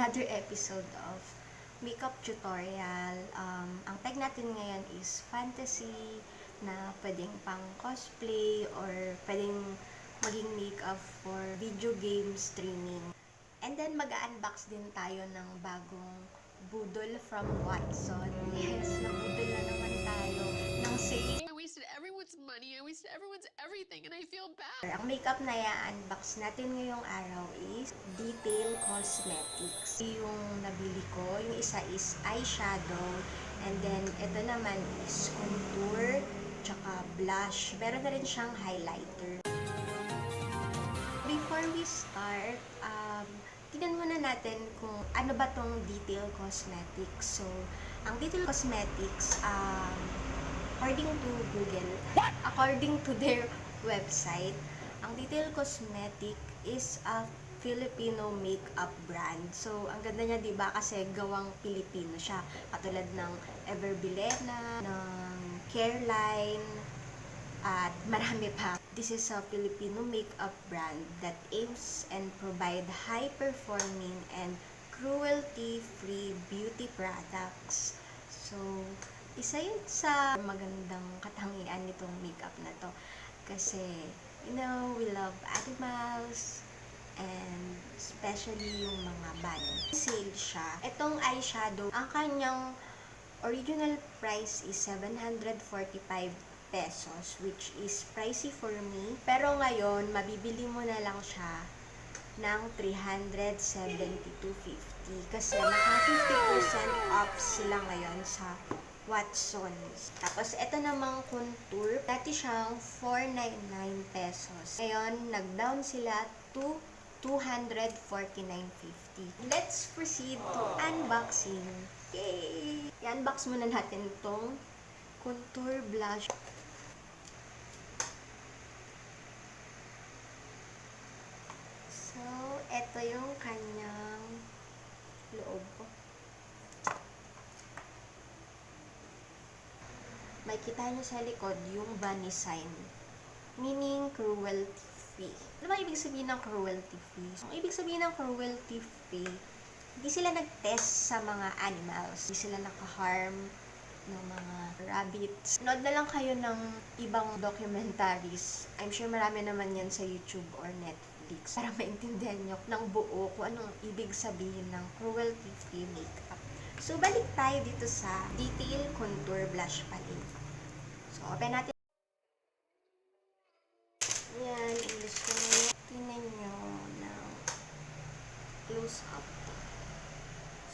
another episode of makeup tutorial. Ang tag natin ngayon is fantasy na pwedeng pang cosplay or pwedeng maging makeup for video game streaming. And then mag-unbox din tayo ng bagong budol from Watson. Yes, nabudol na naman tayo ng sale. I wasted everyone's money, I wasted everyone's everything, and I feel bad. Ang makeup na i-unbox natin ngayong araw is Detail Cosmetics. Yung nabili ko, yung isa is eyeshadow, and then ito naman is contour, tsaka blush. Meron na rin siyang highlighter. Before we start, tignan muna natin kung ano ba tong Detail Cosmetics. So, ang Detail Cosmetics, according to Google, according to their website, ang Detail Cosmetic is a Filipino makeup brand. So, ang ganda niya, diba? Kasi gawang Pilipino siya. Katulad ng Everbilena, ng Careline, at marami pa. This is a Filipino makeup brand that aims and provide high-performing and cruelty-free beauty products. So, isa yun sa magandang katangian nitong makeup na to. Kasi, you know, we love animals and especially yung mga bunny. Sale siya. Itong eyeshadow, ang kanyang original price is 745 pesos, which is pricey for me. Pero ngayon, mabibili mo na lang siya ng 372.50 kasi naka 50% off sila ngayon sa Watsons. Tapos, ito namang contour, dati siyang 499 pesos. Ngayon, nag-down sila to 249.50. Let's proceed to unboxing. Yay! I-unbox muna natin itong contour blush. So, ito yung kanyang loob ko. May kita nyo sa likod yung bunny sign. Meaning, cruelty free. Ano ba ibig sabihin ng cruelty free? Ang ibig sabihin ng cruelty free, hindi sila nag-test sa mga animals. Hindi sila naka-harm ng mga rabbits. Nood na lang kayo ng ibang documentaries. I'm sure marami naman yan sa YouTube or Netflix para maintindihan nyo ng buo kung anong ibig sabihin ng cruelty-free makeup. So, balik tayo dito sa Detail Contour Blush Palette. So, open natin. Yan, English ko na yun. Tingnan nyo ng close up.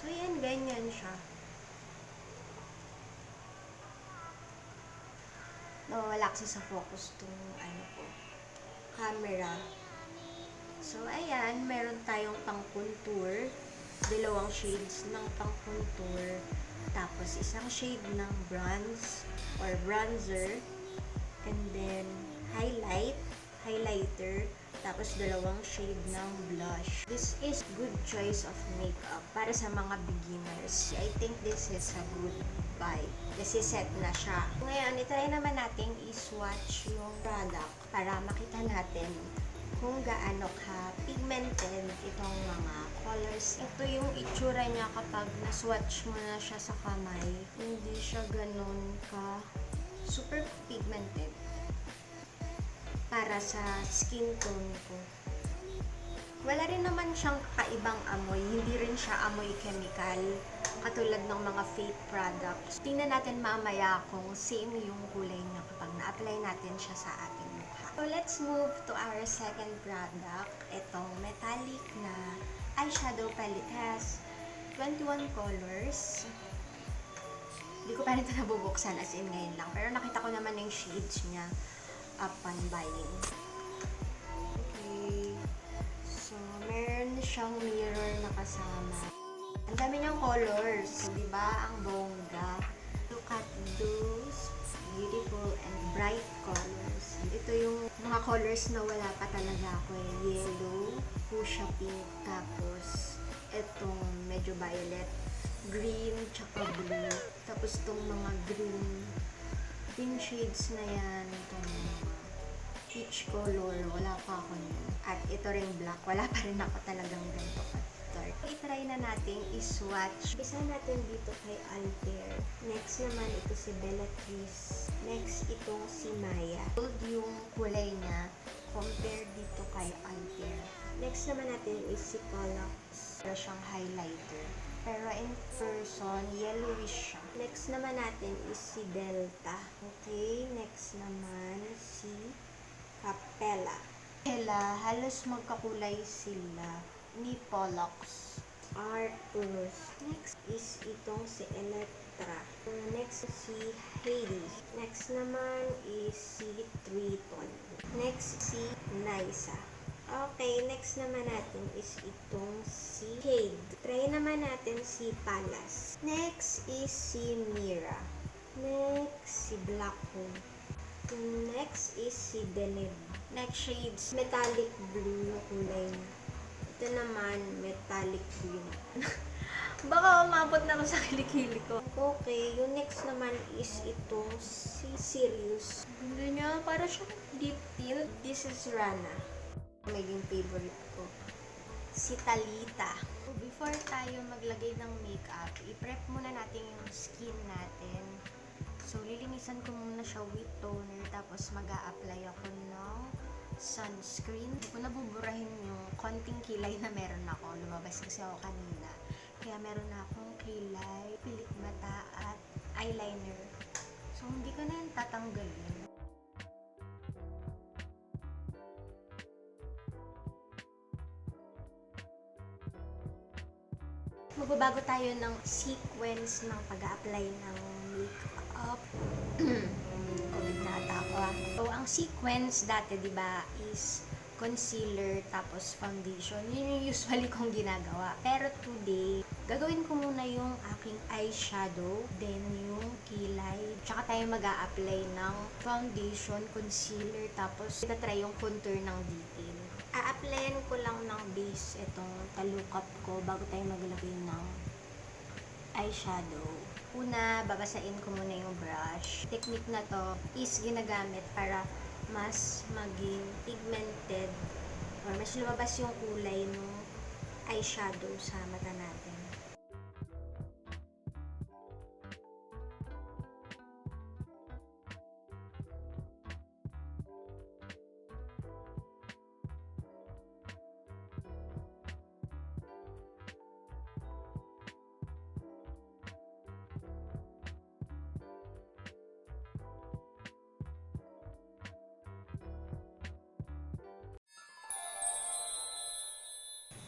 So, yan, ganyan siya. Nawawala kasi sa focus tong camera. So, ayan, meron tayong pang-contour, dalawang shades ng pang-contour, tapos isang shade ng bronze or bronzer, and then highlighter, tapos dalawang shade ng blush. This is good choice of makeup para sa mga beginners. I think this is a good buy. Kasi set na siya. Ngayon, itry naman natin i-swatch yung product para makita natin kung gaano ka pigmented itong mga colors. Ito yung itsura niya kapag na-swatch mo na siya sa kamay. Hindi siya ganun ka super pigmented para sa skin tone ko. Wala rin naman siyang kakaibang amoy. Hindi rin siya amoy chemical katulad ng mga fake products. Tingnan natin mamaya kung same yung kulay niya kapag na-apply natin siya sa ating mukha. So, let's move to our second product. Itong metallic na eyeshadow palette has 21 colors. Hindi ko pa rin ito nabubuksan as in ngayon lang. Pero nakita ko naman yung shades niya upon buying. Okay. So, meron siyang mirror na kasama. Ang dami niyang colors. So, diba? Ang bongga. Look at those beautiful and bright colors. Ito yung mga colors na wala pa talaga ako eh. Yellow, fuchsia pink, tapos itong medyo violet, green, tsaka blue. Tapos itong mga green shades na yan, itong mga peach color, wala pa ako yun. At ito rin black, wala pa rin ako talagang ganito ka dark I-try na natin i-swatch. Isa natin dito kay Alter. Next naman ito si Bellatrix. Next itong si Maya. Gold yung kulay niya compare dito kay Alter. Next naman natin is si Pollux. Para siyang highlighter. Pero in person, yellowish siya. Next naman natin is si Delta. Okay, next naman si Capella. Halos magkakulay sila ni Pollux. Arcturus. Next is itong si Electra. Next si Hades. Next naman is si Triton. Next si Nysa. Okay, next naman natin is itong si Cade. Try naman natin si Pallas. Next is si Mira. Next si Blackhole. Next is si Deneb. Next shades, metallic blue yung kulay niya. Ito naman, metallic green. Baka umabot na ako sa kilikili ko. Okay, yung next naman is itong si Sirius. Ganda niya, para siyang deep tint. This is Rana. Maging favorite ko. Si Talita. Before tayo maglagay ng makeup, i-prep muna natin yung skin natin. So, lilinisan ko muna siya with toner, tapos mag-a-apply ako ng sunscreen. Hindi ko nabuburahin yung konting kilay na meron ako. Lumabas kasi ako kanina. Kaya meron na akong kilay, pilik mata, at eyeliner. So, hindi ko na yung tatanggalin. Magbabago tayo ng sequence ng pag-a-apply ng makeup. COVID na ata ako. So, ang sequence dati, di ba, is concealer, tapos foundation. Yun yung usually kong ginagawa. Pero today, gagawin ko muna yung aking eyeshadow, then yung kilay. Tsaka tayo mag-a-apply ng foundation, concealer, tapos itatry yung contour ng detail. A-applyan ko lang ng base itong talukap ko bago tayo maglagay ng eyeshadow. Una, babasain ko muna yung brush. Technique na to is ginagamit para mas maging pigmented or mas lumabas yung kulay ng eyeshadow sa mata natin.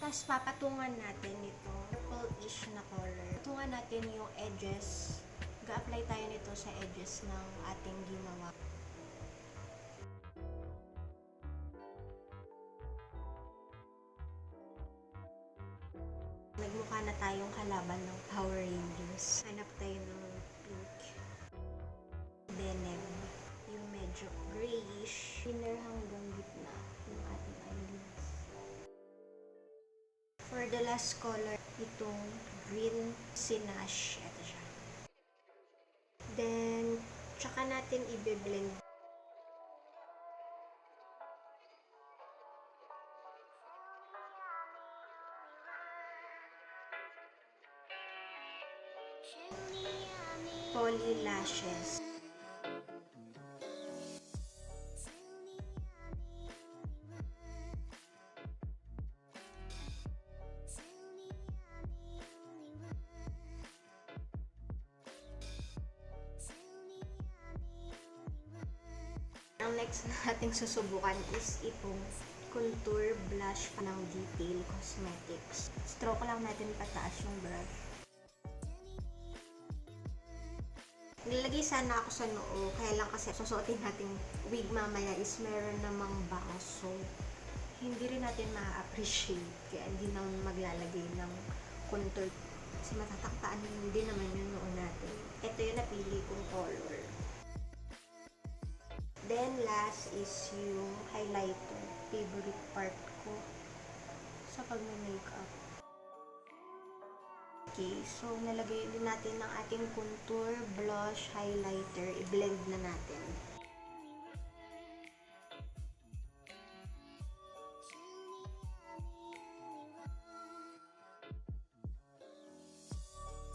Tapos papatungan natin ito, purple-ish na color. Patungan natin yung edges. Ga-apply tayo nito sa edges ng ating ginawa. Nagmukha na tayong kalaban ng Power Rangers. Hanap tayo ng pink. Denim. Yung medyo grayish. Inner hanggang gitna yung ating eyelids. For the last color, itong green sinash. Ito siya. Then, tsaka natin i-blend. Poly lashes. Ang next nating susubukan is itong contour blush pa ng Detail Cosmetics. Stroke lang natin pataas yung brush. Nilagay sana ako sa noo, kaya lang kasi susuotin natin wig mamaya is meron namang bangs. So, hindi rin natin ma-appreciate. Kaya hindi naman maglalagay ng contour. Kasi matataktaan din naman yung noo natin. Ito yung napili kong color. Then, last is yung highlighter. Favorite part ko sa pag-makeup. Okay, so nalagay din natin ng ating contour, blush, highlighter. I-blend na natin.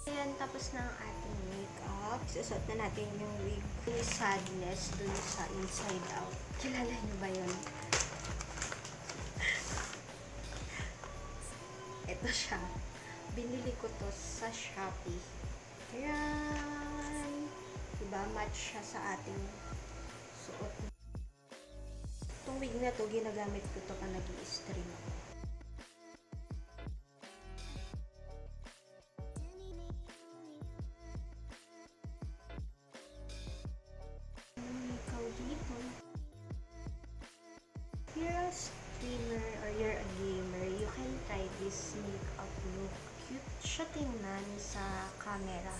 Ayan, tapos na ang ating makeup. Susot na natin yung wig. Yung sadness dun sa Inside Out. Kilala niyo ba yun? Ito siya. Binili ko to sa Shopee. Ayan. Diba? Match siya sa ating suot. Itong wig na to, ginagamit ko to pa nag-i-stream ako. Ikaw dito. If you're a streamer or you're a gamer, you can try this makeup look. Cute siya tingnan sa camera.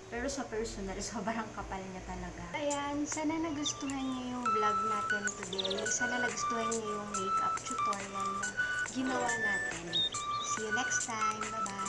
Pero sa personal, sobrang kapal niya talaga. Ayan, sana nagustuhan niyo yung vlog natin today. Sana nagustuhan niyo yung makeup tutorial na ginawa natin. See you next time. Bye-bye!